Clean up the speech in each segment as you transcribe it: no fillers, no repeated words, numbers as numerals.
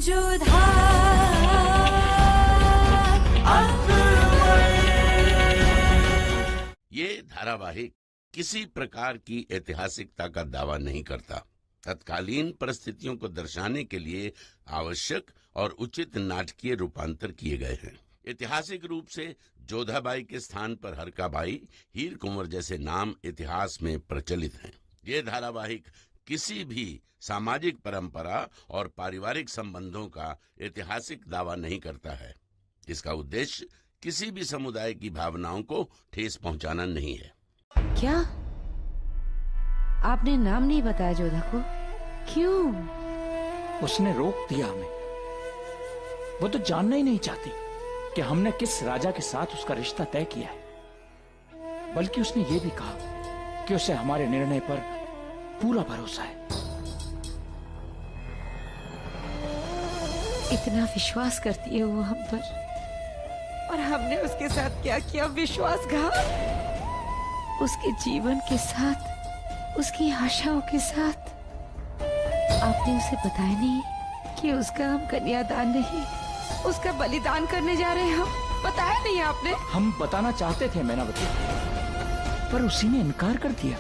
जोधा ये धारावाहिक किसी प्रकार की ऐतिहासिकता का दावा नहीं करता। तत्कालीन परिस्थितियों को दर्शाने के लिए आवश्यक और उचित नाटकीय रूपांतर किए गए हैं। ऐतिहासिक रूप से जोधाबाई के स्थान पर हरकाबाई, हीर कुंवर जैसे नाम इतिहास में प्रचलित हैं। ये धारावाहिक किसी भी सामाजिक परंपरा और पारिवारिक संबंधों का ऐतिहासिक दावा नहीं करता है। इसका उद्देश्य किसी भी समुदाय की भावनाओं को ठेस पहुंचाना नहीं है। क्या आपने नाम नहीं बताया जोधा को? क्यों? उसने रोक दिया हमें। वो तो जानना ही नहीं चाहती कि हमने किस राजा के साथ उसका रिश्ता तय किया है। बल्कि उसने ये भी कहा कि उसे हमारे निर्णय पर पूरा भरोसा है। इतना विश्वास करती है वो हम पर, और हमने उसके साथ क्या किया? विश्वासघात। उसके जीवन के साथ, उसकी आशाओं के साथ। आपने उसे बताया नहीं कि उसका हम कन्यादान नहीं, उसका बलिदान करने जा रहे हैं हम? बताया नहीं आपने? हम बताना चाहते थे मैनावती, पर उसी ने इनकार कर दिया।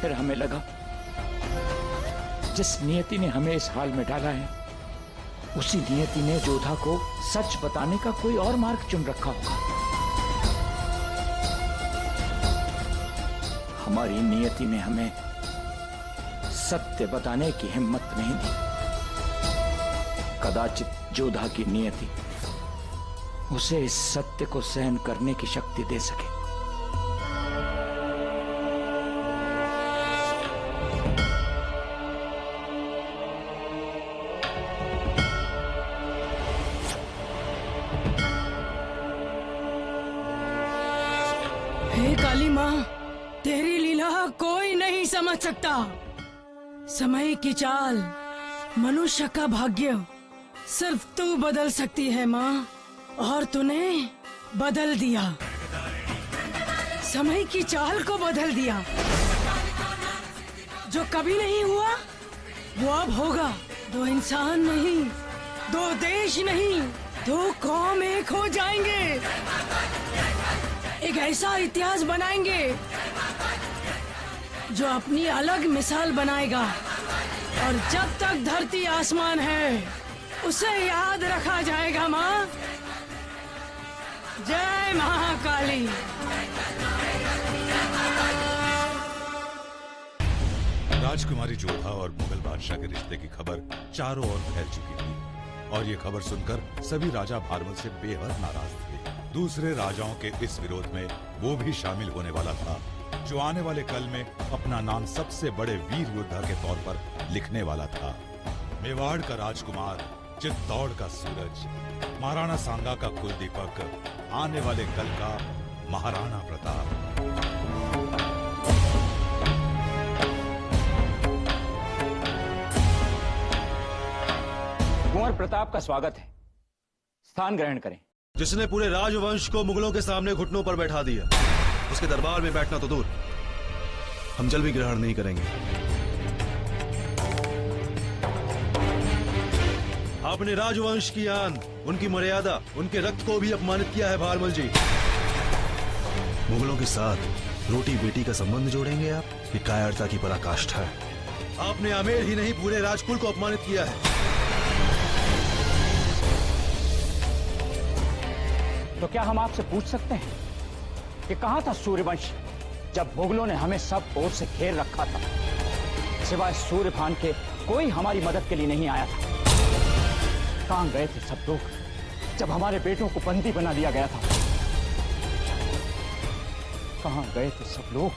फिर हमें लगा जिस नियति ने हमें इस हाल में डाला है, उसी नियति ने जोधा को सच बताने का कोई और मार्ग चुन रखा होगा। हमारी नियति ने हमें सत्य बताने की हिम्मत नहीं दी। कदाचित जोधा की नियति उसे इस सत्य को सहन करने की शक्ति दे सके। हे काली माँ, तेरी लीला कोई नहीं समझ सकता। समय की चाल, मनुष्य का भाग्य सिर्फ तू बदल सकती है माँ, और तूने बदल दिया। समय की चाल को बदल दिया। जो कभी नहीं हुआ वो अब होगा। दो इंसान नहीं, दो देश नहीं, दो कौम एक हो जाएंगे। एक ऐसा इतिहास बनाएंगे जो अपनी अलग मिसाल बनाएगा, और जब तक धरती आसमान है उसे याद रखा जाएगा। माँ, जय महाकाली। राजकुमारी जोधा और मुगल बादशाह के रिश्ते की खबर चारों ओर फैल चुकी थी, और ये खबर सुनकर सभी राजा भारमल से बेहद नाराज थे। दूसरे राजाओं के इस विरोध में वो भी शामिल होने वाला था, जो आने वाले कल में अपना नाम सबसे बड़े वीर योद्धा के तौर पर लिखने वाला था। मेवाड़ का राजकुमार, चित्तौड़ का सूरज, महाराणा सांगा का कुलदीपक, आने वाले कल का महाराणा प्रताप। कुंवर प्रताप का स्वागत है। स्थान ग्रहण करें। जिसने पूरे राजवंश को मुगलों के सामने घुटनों पर बैठा दिया, उसके दरबार में बैठना तो दूर, हम जल भी ग्रहण नहीं करेंगे। आपने राजवंश की आन, उनकी मर्यादा, उनके रक्त को भी अपमानित किया है भारमल जी। मुगलों के साथ रोटी बेटी का संबंध जोड़ेंगे आप? ये कायरता की पराकाष्ठा है। आपने आमेर ही नहीं, पूरे राजकुल को अपमानित किया है। तो क्या हम आपसे पूछ सकते हैं कि कहां था सूर्यवंश जब मुगलों ने हमें सब ओर से घेर रखा था? सिवाय सूर्यभान के कोई हमारी मदद के लिए नहीं आया था। कहां गए थे सब लोग जब हमारे बेटों को बंदी बना लिया गया था? कहां गए थे सब लोग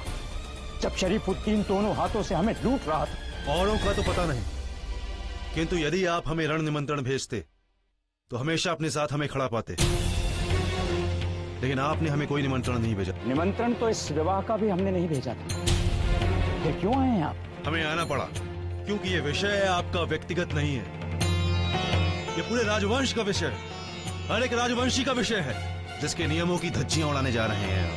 जब शरीफुद्दीन दोनों हाथों से हमें लूट रहा था? औरों का तो पता नहीं, किंतु यदि आप हमें रण निमंत्रण भेजते तो हमेशा अपने साथ हमें खड़ा पाते, लेकिन आपने हमें कोई निमंत्रण नहीं भेजा। निमंत्रण तो इस विवाह का भी हमने नहीं भेजा था। फिर क्यों आए हैं आप? हमें आना पड़ा क्योंकि ये विषय आपका व्यक्तिगत नहीं है, ये पूरे राजवंश का विषय है, हर एक राजवंशी का विषय है, जिसके नियमों की धज्जियां उड़ाने जा रहे हैं,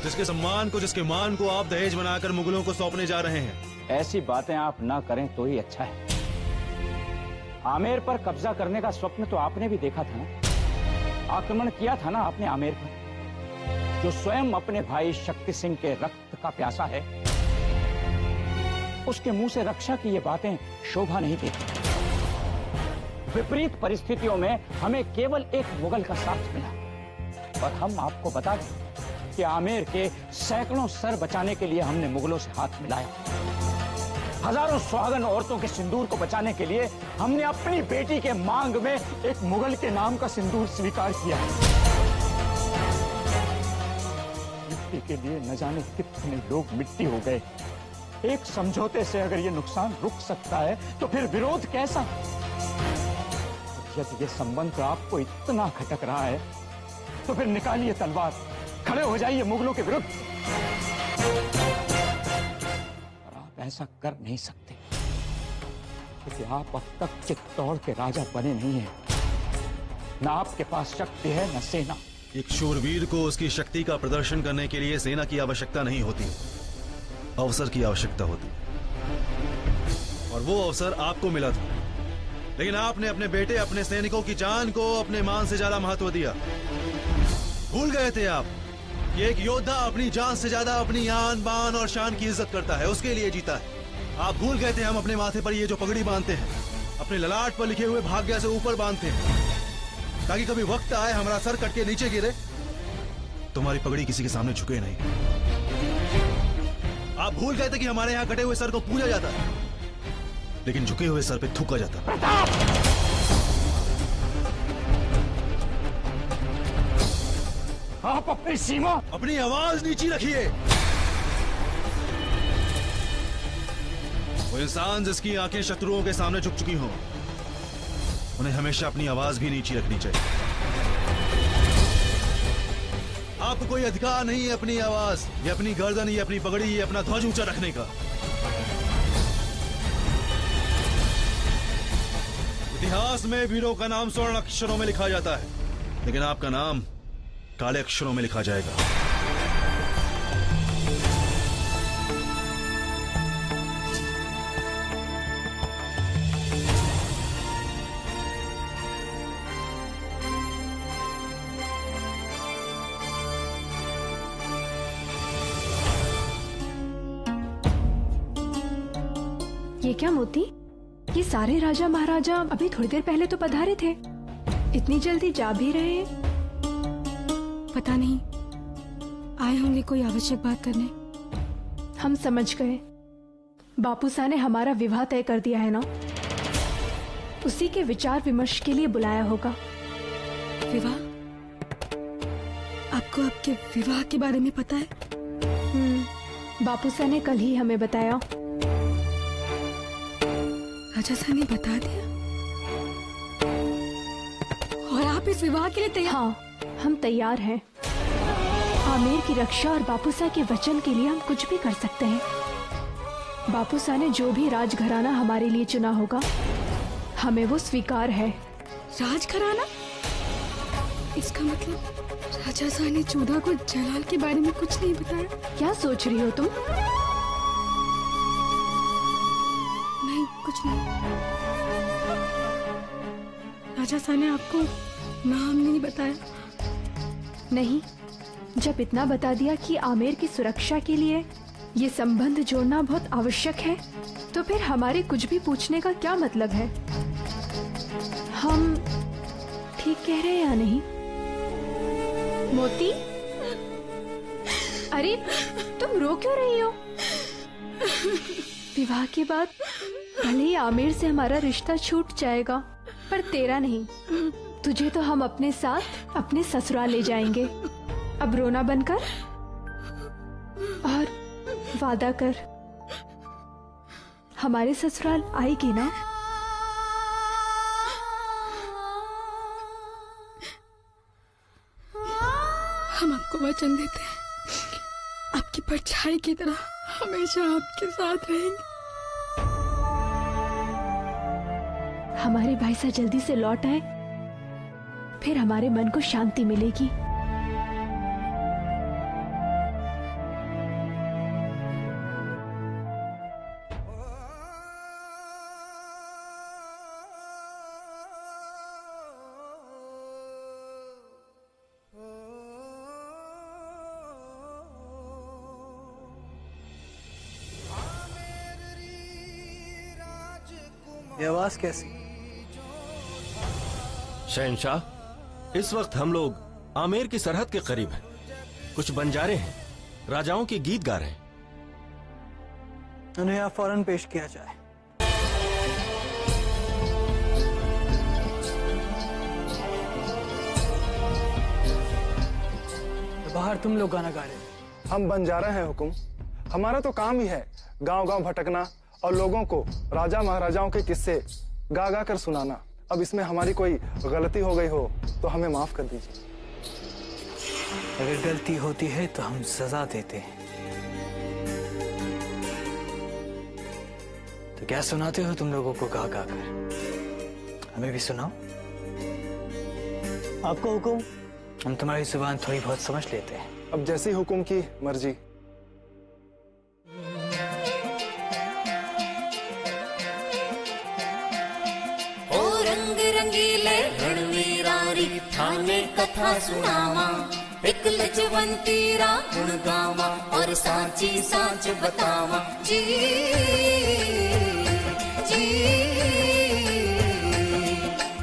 जिसके सम्मान को, जिसके मान को आप दहेज बनाकर मुगलों को सौंपने जा रहे हैं। ऐसी बातें आप ना करें तो ही अच्छा है। आमेर पर कब्जा करने का स्वप्न तो आपने भी देखा था ना, आक्रमण किया था ना आपने आमेर पर, जो स्वयं अपने भाई शक्ति सिंह के रक्त का प्यासा है। उसके मुंह से रक्षा की ये बातें शोभा नहीं देती। विपरीत परिस्थितियों में हमें केवल एक मुगल का साथ मिला, और हम आपको बता दें कि आमेर के सैकड़ों सर बचाने के लिए हमने मुगलों से हाथ मिलाया। हजारों सुहागन औरतों के सिंदूर को बचाने के लिए हमने अपनी बेटी के मांग में एक मुगल के नाम का सिंदूर स्वीकार किया। मिट्टी के लिए न जाने कितने लोग मिट्टी हो गए। एक समझौते से अगर ये नुकसान रुक सकता है तो फिर विरोध कैसा? यदि ये संबंध आपको इतना खटक रहा है तो फिर निकालिए तलवार, खड़े हो जाइए मुगलों के विरुद्ध। और आप ऐसा कर नहीं सकते क्योंकि आप अब तक चित्तौड़ के राजा बने नहीं हैं। ना आपके पास शक्ति है न सेना। एक शूरवीर को उसकी शक्ति का प्रदर्शन करने के लिए सेना की आवश्यकता नहीं होती, अवसर की आवश्यकता होती। और वो अवसर आपको मिला था, लेकिन आपने अपने बेटे, अपने सैनिकों की जान को अपने मान से ज्यादा महत्व दिया। भूल गए थे आप कि एक योद्धा अपनी जान से ज्यादा अपनी आन बान और शान की इज्जत करता है, उसके लिए जीता है। आप भूल गए थे हम अपने माथे पर ये जो पगड़ी बांधते हैं, अपने ललाट पर लिखे हुए भाग्य से ऊपर बांधते हैं, ताकि कभी वक्त आए हमारा सर कट के नीचे गिरे, तुम्हारी पगड़ी किसी के सामने झुके नहीं। आप भूल गए थे कि हमारे यहाँ कटे हुए सर को पूजा जाता है, लेकिन झुके हुए सर पे थूका जाता। आप अपनी सीमा, अपनी आवाज नीची रखिए। वो इंसान जिसकी आंखें शत्रुओं के सामने झुक चुकी हों, उन्हें हमेशा अपनी आवाज भी नीची रखनी चाहिए। आपको कोई अधिकार नहीं है अपनी आवाज, ये अपनी गर्दन, ये अपनी पगड़ी, ये अपना ध्वज ऊंचा रखने का। इतिहास में वीरों का नाम स्वर्ण अक्षरों में लिखा जाता है, लेकिन आपका नाम काले अक्षरों में लिखा जाएगा। ये क्या मोती? ये सारे राजा महाराजा अभी थोड़ी देर पहले तो पधारे थे, इतनी जल्दी जा भी रहे हैं। पता नहीं, आए होंगे कोई आवश्यक बात करने। हम समझ गए, बापूसा ने हमारा विवाह तय कर दिया है ना, उसी के विचार विमर्श के लिए बुलाया होगा। विवाह? आपको आपके विवाह के बारे में पता है? बापूसा ने कल ही हमें बताया। राजा साहब ने बता दिया? और आप इस विवाह के लिए तैयार? हाँ, हम तैयार हैं। आमेर की रक्षा और बापूसा के वचन के लिए हम कुछ भी कर सकते हैं। बापूसा ने जो भी राजघराना हमारे लिए चुना होगा, हमें वो स्वीकार है। राजघराना? इसका मतलब राजा साहब ने चूड़ा को जलाल के बारे में कुछ नहीं बताया? क्या सोच रही हो तुम? नहीं, कुछ नहीं। राजा साहब ने आपको नाम नहीं बताया? नहीं, जब इतना बता दिया कि आमेर की सुरक्षा के लिए ये संबंध जोड़ना बहुत आवश्यक है, तो फिर हमारे कुछ भी पूछने का क्या मतलब है? हम ठीक कह रहे हैं या नहीं? मोती, अरे तुम रो क्यों रही हो? विवाह के बाद भले ही आमेर से हमारा रिश्ता छूट जाएगा, पर तेरा नहीं। तुझे तो हम अपने साथ अपने ससुराल ले जाएंगे। अब रोना बंद कर और वादा कर, हमारे ससुराल आएगी ना? हम आपको वचन देते हैं, आपकी परछाई की तरह हमेशा आपके साथ रहेंगे। हमारे भाई साहब जल्दी से लौट आए, फिर हमारे मन को शांति मिलेगी। ये आवाज कैसी? शहंशाह, इस वक्त हम लोग आमेर की सरहद के करीब हैं। कुछ बंजारे हैं, राजाओं के गीत गा रहे हैं। उन्हें यहाँ फौरन पेश किया जाए। तो बाहर तुम लोग गाना गा रहे हो। हम बंजारा हैं हुकुम। हमारा तो काम ही है गांव गांव भटकना और लोगों को राजा महाराजाओं के किस्से गा गा कर सुनाना। अब इसमें हमारी कोई गलती हो गई हो तो हमें माफ कर दीजिए। अगर गलती होती है तो हम सजा देते हैं। तो क्या सुनाते हो तुम लोगों को गा गा कर? हमें भी सुनाओ। आपको हुकुम। हम तुम्हारी जुबान थोड़ी बहुत समझ लेते हैं। अब जैसी हुकुम की मर्जी। ओ रंग रंगीले रणवीरारी थाने कथा सुनावा, एक लजवंतीरा गुण गावा और सांची सांच बतावा। जी जी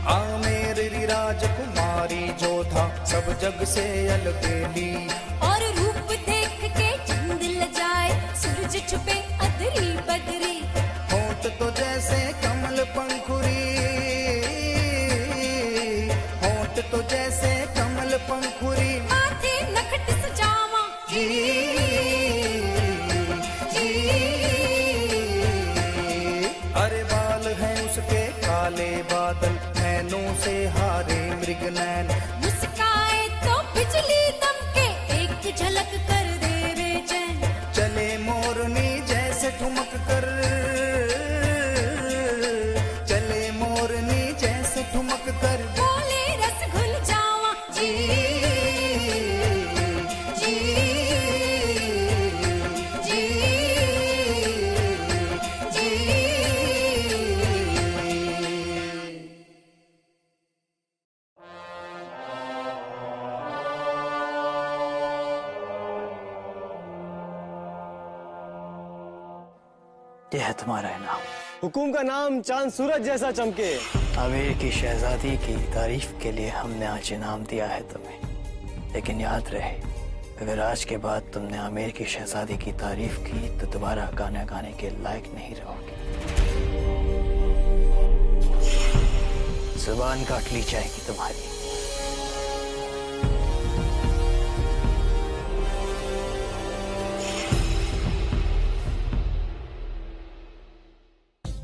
आमेर राजकुमारी जोधा सब जग से अलबेली, और रूप देख के चंद लजाए सूरज छुपे अदरी बदरी। होठ तो जैसे कमल पंखुरी, होठ तो जैसे कमल पंखुरी। माथे नखट सजावा। जी जी अरे बाल हैं उसके काले बादल, नैनों से हारे मृग नैन। मुस्काए तो बिजली दमके एक झलक कर दे बेचैन। चले मोरनी जैसे ठुमक कर, चले मोरनी जैसे ठुमक कर। बोले रस घुल जावा। जी जी जी जी यह है तुम्हारा इनाम। हुकुम का नाम चांद सूरज जैसा चमके। आमेर की शहजादी की तारीफ के लिए हमने आज इनाम दिया है तुम्हें, लेकिन याद रहे अगर आज के बाद तुमने आमेर की शहजादी की तारीफ की तो दोबारा गाना गाने के लायक नहीं रहोगे। जुबान काट ली जाएगी तुम्हारी।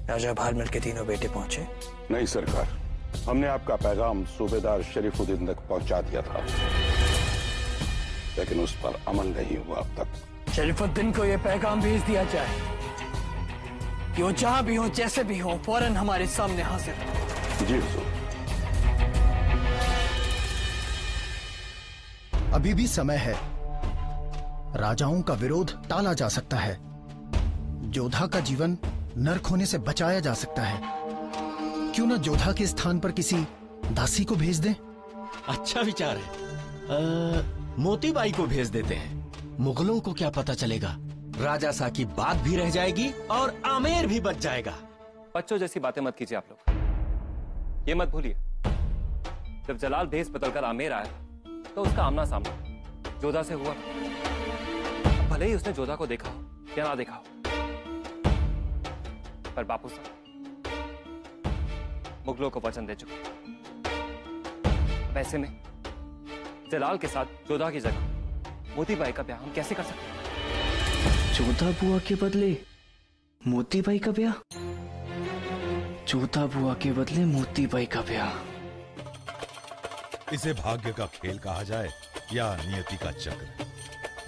राजा भारमल के तीनों बेटे पहुंचे? नहीं सरकार, हमने आपका पैगाम सूबेदार शरीफुद्दीन तक पहुंचा दिया था, लेकिन उस पर अमल नहीं हुआ अब तक। शरीफुद्दीन को यह पैगाम भेज दिया जाए कि वो जहां भी हो जैसे भी हो फौरन हमारे सामने हाजिर हो। जी हुजूर। अभी भी समय है, राजाओं का विरोध टाला जा सकता है, जोधा का जीवन नर्क होने से बचाया जा सकता है। क्यों ना जोधा के स्थान पर किसी दासी को भेज दें? अच्छा विचार है। मोतीबाई को भेज देते हैं। मुगलों को क्या पता चलेगा? राजा सा की बात भी रह जाएगी और आमेर भी बच जाएगा। बच्चों जैसी बातें मत कीजिए आप लोग। ये मत भूलिए, जब जलाल भेस बदलकर आमेर आया तो उसका आमना सामना जोधा से हुआ। भले ही उसने जोधा को देखा हो या ना देखा हो, पर बापू साहब मुगलों को वचन दे चुके। वैसे में जलाल के साथ जोधा की जगह मोतीबाई का ब्याह हम कैसे कर सकते हैं? जोधा बुआ के बदले मोतीबाई का ब्याह? जोधा बुआ के बदले मोतीबाई का ब्याह? इसे भाग्य का खेल कहा जाए या नियति का चक्र।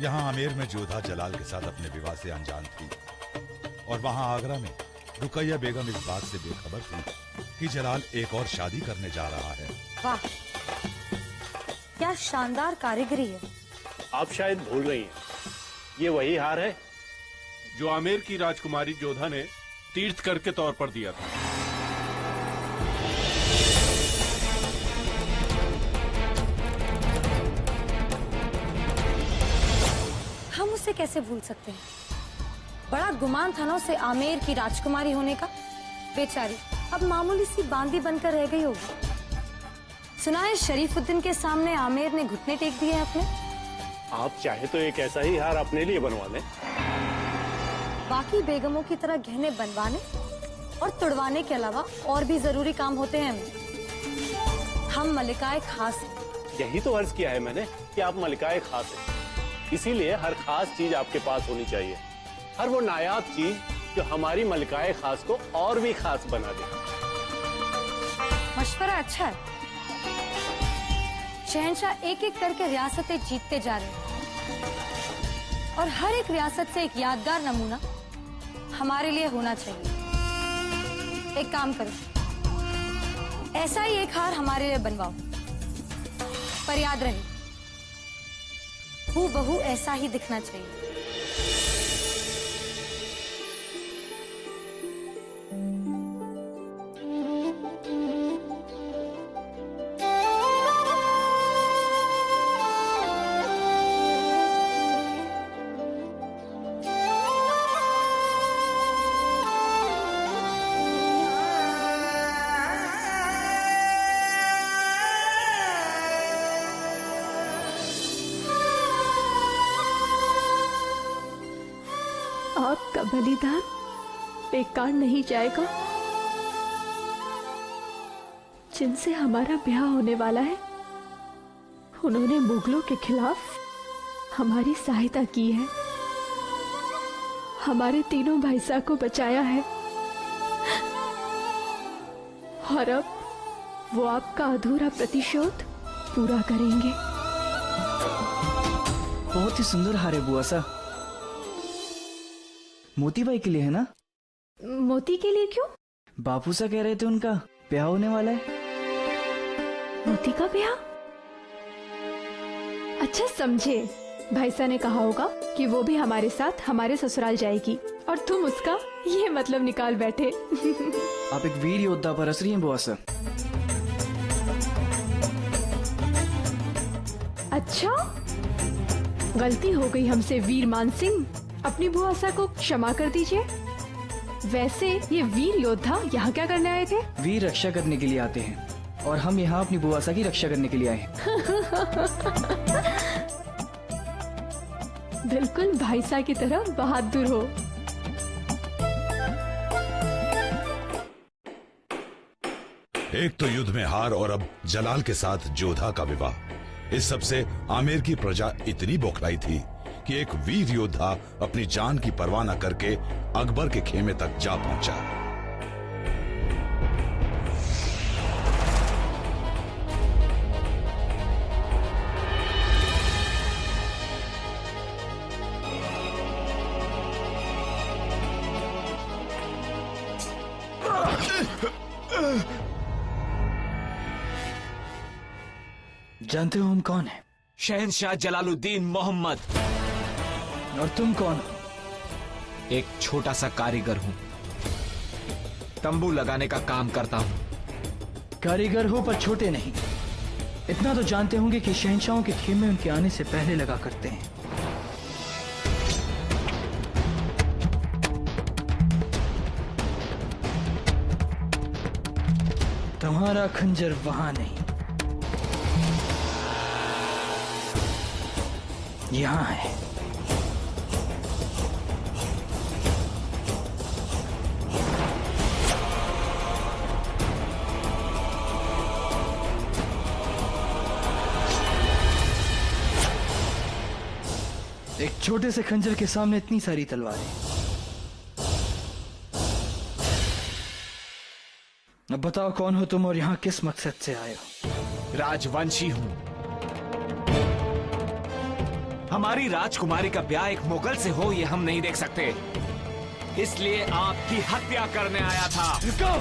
यहाँ आमेर में जोधा जलाल के साथ अपने विवाह से अनजान थी, और वहाँ आगरा में रुकैया बेगम इस बात से बेखबर थी कि जलाल एक और शादी करने जा रहा है। वाह, क्या शानदार कारीगरी है। आप शायद भूल रही हैं, ये वही हार है जो आमेर की राजकुमारी जोधा ने तीर्थ कर के तौर पर दिया था। हम उसे कैसे भूल सकते हैं? बड़ा गुमान था ना उसे आमेर की राजकुमारी होने का। बेचारी अब मामूली सी बांदी बनकर रह गई होगी। सुना है शरीफुद्दीन के सामने आमिर ने घुटने टेक दिए हैं अपने। आप चाहे तो एक ऐसा ही हार अपने लिए बनवा लें। बाकी बेगमों की तरह गहने बनवाने और तुड़वाने के अलावा और भी जरूरी काम होते हैं। हम मलिकाए खास हैं। यही तो अर्ज किया है मैंने कि आप मलिकाए खास हैं। इसीलिए हर खास चीज आपके पास होनी चाहिए, हर वो नायाब चीज जो हमारी मलिकाए खास को और भी खास बना दे। मशवरा अच्छा है। शहंशाह एक एक करके रियासतें जीतते जा रहे हैं और हर एक रियासत से एक यादगार नमूना हमारे लिए होना चाहिए। एक काम करो, ऐसा ही एक हार हमारे लिए बनवाओ, पर याद रहे हूबहू ऐसा ही दिखना चाहिए। आपका बलिदान बेकार नहीं जाएगा। जिनसे हमारा ब्याह होने वाला है, उन्होंने मुगलों के खिलाफ हमारी सहायता की है, हमारे तीनों भाईसा को बचाया है, और अब वो आपका अधूरा प्रतिशोध पूरा करेंगे। बहुत ही सुंदर हार है बुआ सा। मोती बाई के लिए है ना? मोती के लिए क्यों? बापू सा कह रहे थे उनका ब्याह होने वाला है। मोती का ब्याह? अच्छा समझे, भाईसा ने कहा होगा कि वो भी हमारे साथ हमारे ससुराल जाएगी और तुम उसका ये मतलब निकाल बैठे। आप एक वीर योद्धा पर हंस रही हैं बुआ सा। अच्छा, गलती हो गई हमसे वीर मान सिंह, अपनी बुआ सा को क्षमा कर दीजिए। वैसे ये वीर योद्धा यहाँ क्या करने आए थे? वीर रक्षा करने के लिए आते हैं और हम यहाँ अपनी बुआ सा की रक्षा करने के लिए आए हैं। बिल्कुल भाईसा की तरह बहादुर हो। एक तो युद्ध में हार और अब जलाल के साथ जोधा का विवाह। इस सब से आमेर की प्रजा इतनी बौखलाई थी कि एक वीर योद्धा अपनी जान की परवाह न करके अकबर के खेमे तक जा पहुंचा। जानते हो हम कौन है? शहंशाह जलालुद्दीन मोहम्मद। और तुम कौन हो? एक छोटा सा कारीगर हूँ, तंबू लगाने का काम करता हूँ। कारीगर हो पर छोटे नहीं। इतना तो जानते होंगे कि शहंशाहों के खेमे उनके आने से पहले लगा करते हैं। तुम्हारा खंजर वहां नहीं, यहां है। एक छोटे से खंजर के सामने इतनी सारी तलवारें। अब बताओ कौन हो तुम और यहाँ किस मकसद से आए हो? राजवंशी हूँ। हमारी राजकुमारी का ब्याह एक मुगल से हो ये हम नहीं देख सकते, इसलिए आपकी हत्या करने आया था। रुको!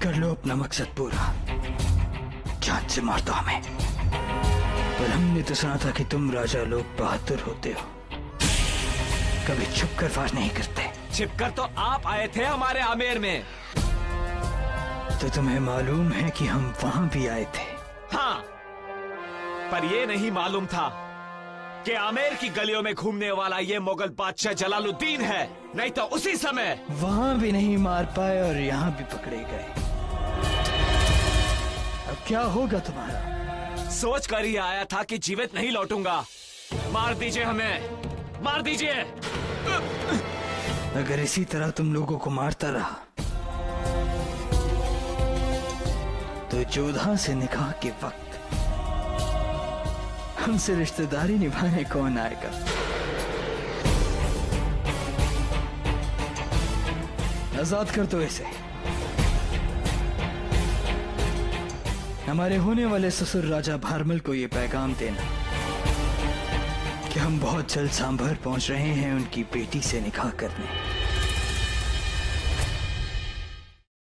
कर लो अपना मकसद पूरा, जान से मार दो हमें। पर हमने तो सुना था कि तुम राजा लोग बहादुर होते हो, कभी छुप कर वार नहीं करते। छिपकर तो आप आए थे हमारे आमेर में। तो तुम्हें मालूम है कि हम वहां भी आए थे? हाँ, पर ये नहीं मालूम था कि आमेर की गलियों में घूमने वाला ये मुगल बादशाह जलालुद्दीन है। नहीं तो उसी समय वहां भी नहीं मार पाए और यहाँ भी पकड़े गए। अब क्या होगा तुम्हारा? सोच कर ही आया था कि जीवित नहीं लौटूंगा। मार दीजिए हमें, मार दीजिए। अगर इसी तरह तुम लोगों को मारता रहा तो जोधा से निकाह के वक्त हमसे रिश्तेदारी निभाने कौन आएगा? आजाद कर दो इसे। हमारे होने वाले ससुर राजा भारमल को ये पैगाम देना कि हम बहुत जल्द सांभर पहुंच रहे हैं उनकी बेटी से निकाह करने।